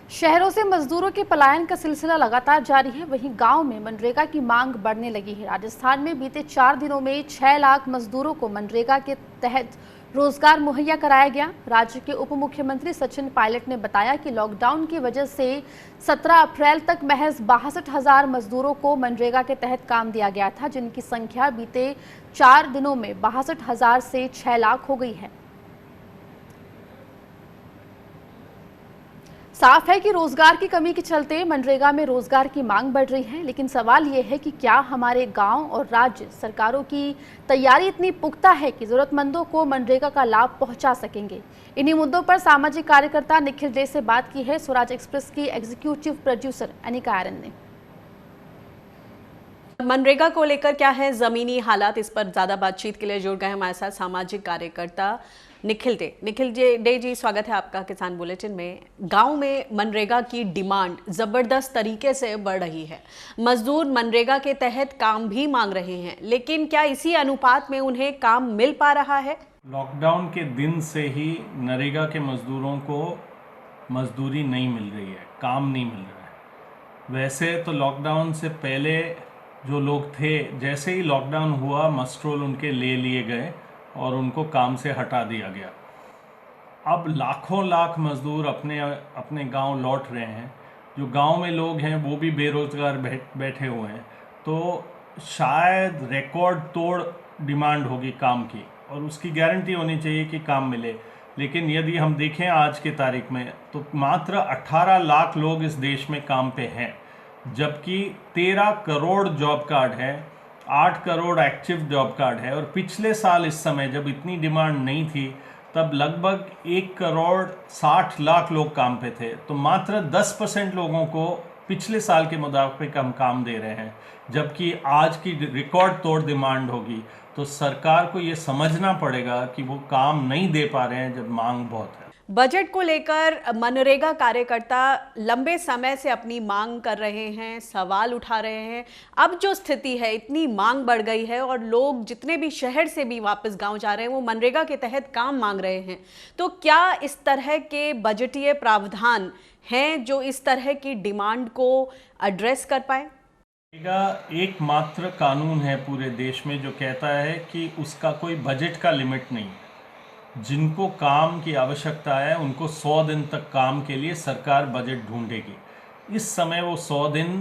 शहरों से मजदूरों के पलायन का सिलसिला लगातार जारी है। वहीं गांव में मनरेगा की मांग बढ़ने लगी है। राजस्थान में बीते 4 दिनों में 6 लाख मजदूरों को मनरेगा के तहत रोजगार मुहैया कराया गया। राज्य के उप मुख्यमंत्री सचिन पायलट ने बताया कि लॉकडाउन की वजह से 17 अप्रैल तक महज 62,000 मजदूरों को मनरेगा के तहत काम दिया गया था, जिनकी संख्या बीते 4 दिनों में 62,000 से 6 लाख हो गई है। साफ है कि रोजगार की कमी के चलते मनरेगा में रोजगार की मांग बढ़ रही है, लेकिन सवाल यह है कि क्या हमारे गांव और राज्य सरकारों की तैयारी इतनी पुख्ता है कि जरूरतमंदों को मनरेगा का लाभ पहुंचा सकेंगे। इन्हीं मुद्दों पर सामाजिक कार्यकर्ता निखिल डे से बात की है स्वराज एक्सप्रेस की एग्जीक्यूटिव प्रोड्यूसर अनिका आर्यन ने। मनरेगा को लेकर क्या है जमीनी हालात, इस पर ज्यादा बातचीत के लिए जुड़ गए हमारे साथ सामाजिक कार्यकर्ता निखिल डे जी, स्वागत है आपका किसान बुलेटिन में। गांव में मनरेगा की डिमांड जबरदस्त तरीके से बढ़ रही है। मजदूर मनरेगा के तहत काम भी मांग रहे हैं, लेकिन क्या इसी अनुपात में उन्हें काम मिल पा रहा है? लॉकडाउन के दिन से ही नरेगा के मजदूरों को मजदूरी नहीं मिल रही है, काम नहीं मिल रहा है। वैसे तो लॉकडाउन से पहले जो लोग थे, जैसे ही लॉकडाउन हुआ मस्ट्रोल उनके ले लिए गए और उनको काम से हटा दिया गया। अब लाखों लाख मजदूर अपने अपने गांव लौट रहे हैं। जो गांव में लोग हैं वो भी बेरोजगार बैठे हुए हैं। तो शायद रिकॉर्ड तोड़ डिमांड होगी काम की और उसकी गारंटी होनी चाहिए कि काम मिले। लेकिन यदि हम देखें आज के तारीख में तो मात्र 18 लाख लोग इस देश में काम पे हैं, जबकि 13 करोड़ जॉब कार्ड है, 8 करोड़ एक्टिव जॉब कार्ड है। और पिछले साल इस समय जब इतनी डिमांड नहीं थी तब लगभग 1 करोड़ 60 लाख लोग काम पे थे। तो मात्र 10% लोगों को पिछले साल के मुताबिक हम काम दे रहे हैं, जबकि आज की रिकॉर्ड तोड़ डिमांड होगी। तो सरकार को ये समझना पड़ेगा कि वो काम नहीं दे पा रहे हैं जब मांग बहुत है। बजट को लेकर मनरेगा कार्यकर्ता लंबे समय से अपनी मांग कर रहे हैं, सवाल उठा रहे हैं। अब जो स्थिति है, इतनी मांग बढ़ गई है और लोग जितने भी शहर से भी वापस गांव जा रहे हैं वो मनरेगा के तहत काम मांग रहे हैं। तो क्या इस तरह के बजटीय प्रावधान हैं जो इस तरह की डिमांड को एड्रेस कर पाए? एकमात्र कानून है पूरे देश में जो कहता है कि उसका कोई बजट का लिमिट नहीं। जिनको काम की आवश्यकता है उनको 100 दिन तक काम के लिए सरकार बजट ढूंढेगी। इस समय वो 100 दिन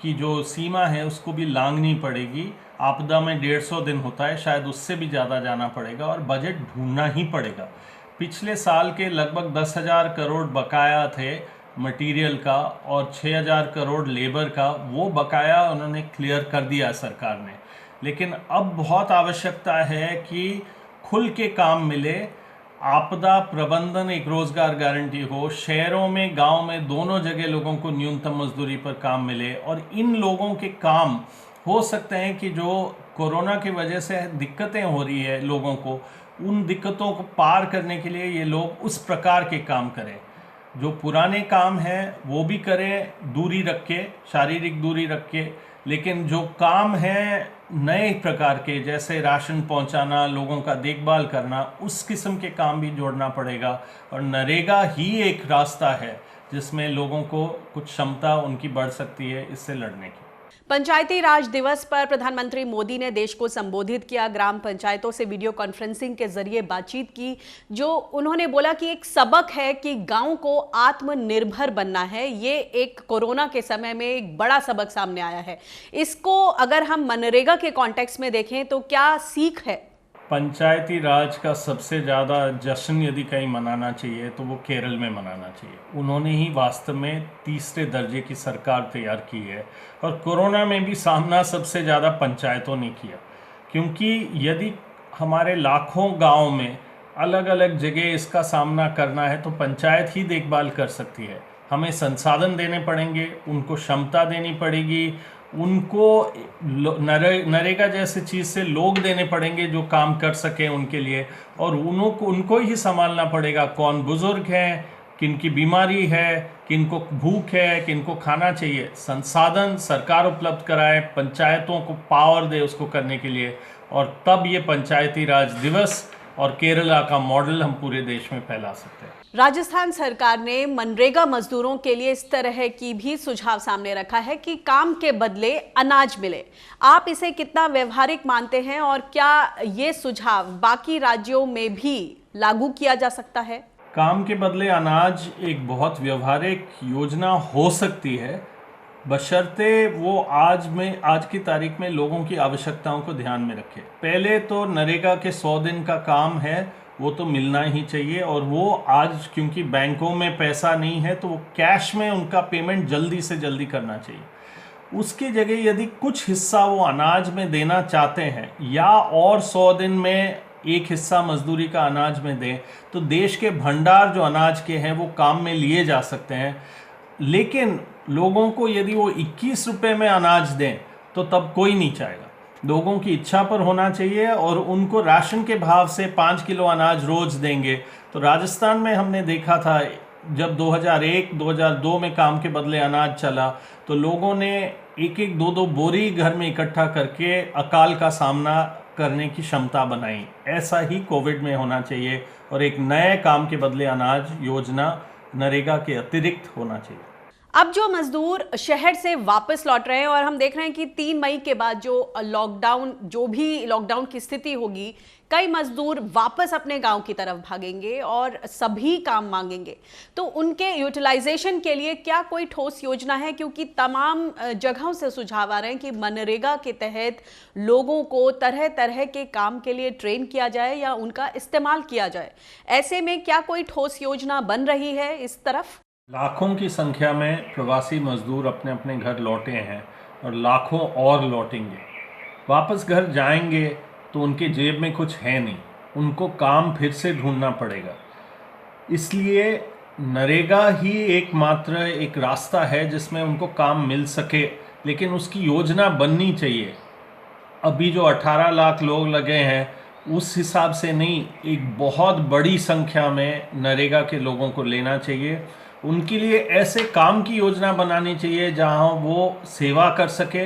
की जो सीमा है उसको भी लांघनी पड़ेगी। आपदा में 150 दिन होता है, शायद उससे भी ज़्यादा जाना पड़ेगा और बजट ढूंढना ही पड़ेगा। पिछले साल के लगभग 10,000 करोड़ बकाया थे मटेरियल का और 6,000 करोड़ लेबर का, वो बकाया उन्होंने क्लियर कर दिया सरकार ने। लेकिन अब बहुत आवश्यकता है कि खुल के काम मिले, आपदा प्रबंधन एक रोजगार गारंटी हो, शहरों में गांव में दोनों जगह लोगों को न्यूनतम मजदूरी पर काम मिले। और इन लोगों के काम हो सकते हैं कि जो कोरोना की वजह से दिक्कतें हो रही है लोगों को, उन दिक्कतों को पार करने के लिए ये लोग उस प्रकार के काम करें। जो पुराने काम हैं वो भी करें दूरी रख के, शारीरिक दूरी रख के, लेकिन जो काम है नए प्रकार के जैसे राशन पहुंचाना, लोगों का देखभाल करना, उस किस्म के काम भी जोड़ना पड़ेगा। और नरेगा ही एक रास्ता है जिसमें लोगों को कुछ क्षमता उनकी बढ़ सकती है इससे लड़ने की। पंचायती राज दिवस पर प्रधानमंत्री मोदी ने देश को संबोधित किया, ग्राम पंचायतों से वीडियो कॉन्फ्रेंसिंग के जरिए बातचीत की। जो उन्होंने बोला कि एक सबक है कि गांव को आत्मनिर्भर बनना है। ये एक कोरोना के समय में एक बड़ा सबक सामने आया है। इसको अगर हम मनरेगा के कॉन्टेक्स्ट में देखें तो क्या सीख है? पंचायती राज का सबसे ज़्यादा जश्न यदि कहीं मनाना चाहिए तो वो केरल में मनाना चाहिए। उन्होंने ही वास्तव में तीसरे दर्जे की सरकार तैयार की है और कोरोना में भी सामना सबसे ज़्यादा पंचायतों ने किया, क्योंकि यदि हमारे लाखों गांव में अलग अलग जगह इसका सामना करना है तो पंचायत ही देखभाल कर सकती है। हमें संसाधन देने पड़ेंगे, उनको क्षमता देनी पड़ेगी, उनको नरेगा जैसे चीज़ से लोग देने पड़ेंगे जो काम कर सकें उनके लिए। और उनको ही संभालना पड़ेगा कौन बुजुर्ग हैं, किनकी बीमारी है, किनको भूख है, किनको खाना चाहिए। संसाधन सरकार उपलब्ध कराए, पंचायतों को पावर दे उसको करने के लिए, और तब ये पंचायती राज दिवस और केरला का मॉडल हम पूरे देश में फैला सकते हैं। राजस्थान सरकार ने मनरेगा मजदूरों के लिए इस तरह की भी सुझाव सामने रखा है कि काम के बदले अनाज मिले। आप इसे कितना व्यवहारिक मानते हैं और क्या ये सुझाव बाकी राज्यों में भी लागू किया जा सकता है? काम के बदले अनाज एक बहुत व्यवहारिक योजना हो सकती है, बशर्ते वो आज की तारीख में लोगों की आवश्यकताओं को ध्यान में रखे। पहले तो नरेगा के 100 दिन का काम है, वो तो मिलना ही चाहिए, और वो आज क्योंकि बैंकों में पैसा नहीं है तो वो कैश में उनका पेमेंट जल्दी से जल्दी करना चाहिए। उसकी जगह यदि कुछ हिस्सा वो अनाज में देना चाहते हैं या और 100 दिन में एक हिस्सा मजदूरी का अनाज में दें तो देश के भंडार जो अनाज के हैं वो काम में लिए जा सकते हैं। लेकिन लोगों को यदि वो 21 रुपये में अनाज दें तो तब कोई नहीं चाहेगा। लोगों की इच्छा पर होना चाहिए, और उनको राशन के भाव से 5 किलो अनाज रोज देंगे। तो राजस्थान में हमने देखा था जब 2001-2002 में काम के बदले अनाज चला तो लोगों ने एक एक दो बोरी घर में इकट्ठा करके अकाल का सामना करने की क्षमता बनाई। ऐसा ही कोविड में होना चाहिए, और एक नए काम के बदले अनाज योजना नरेगा के अतिरिक्त होना चाहिए। अब जो मजदूर शहर से वापस लौट रहे हैं और हम देख रहे हैं कि 3 मई के बाद जो भी लॉकडाउन की स्थिति होगी, कई मजदूर वापस अपने गांव की तरफ भागेंगे और सभी काम मांगेंगे। तो उनके यूटिलाइजेशन के लिए क्या कोई ठोस योजना है? क्योंकि तमाम जगहों से सुझाव आ रहे हैं कि मनरेगा के तहत लोगों को तरह तरह के काम के लिए ट्रेन किया जाए या उनका इस्तेमाल किया जाए। ऐसे में क्या कोई ठोस योजना बन रही है इस तरफ? लाखों की संख्या में प्रवासी मजदूर अपने अपने घर लौटे हैं और लाखों और लौटेंगे। वापस घर जाएंगे तो उनके जेब में कुछ है नहीं, उनको काम फिर से ढूंढना पड़ेगा। इसलिए नरेगा ही एकमात्र एक रास्ता है जिसमें उनको काम मिल सके, लेकिन उसकी योजना बननी चाहिए। अभी जो 18 लाख लोग लगे हैं उस हिसाब से नहीं, एक बहुत बड़ी संख्या में नरेगा के लोगों को लेना चाहिए। उनके लिए ऐसे काम की योजना बनानी चाहिए जहां वो सेवा कर सके,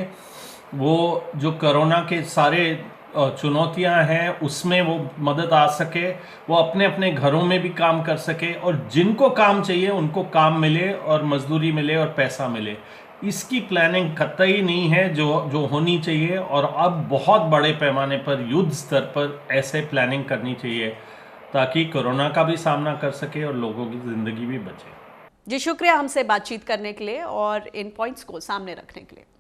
वो जो कोरोना के सारे चुनौतियां हैं उसमें वो मदद आ सके, वो अपने अपने घरों में भी काम कर सके, और जिनको काम चाहिए उनको काम मिले और मजदूरी मिले और पैसा मिले। इसकी प्लानिंग कतई नहीं है जो होनी चाहिए, और अब बहुत बड़े पैमाने पर युद्ध स्तर पर ऐसे प्लानिंग करनी चाहिए ताकि कोरोना का भी सामना कर सके और लोगों की ज़िंदगी भी बचे। जी शुक्रिया हमसे बातचीत करने के लिए और इन पॉइंट्स को सामने रखने के लिए।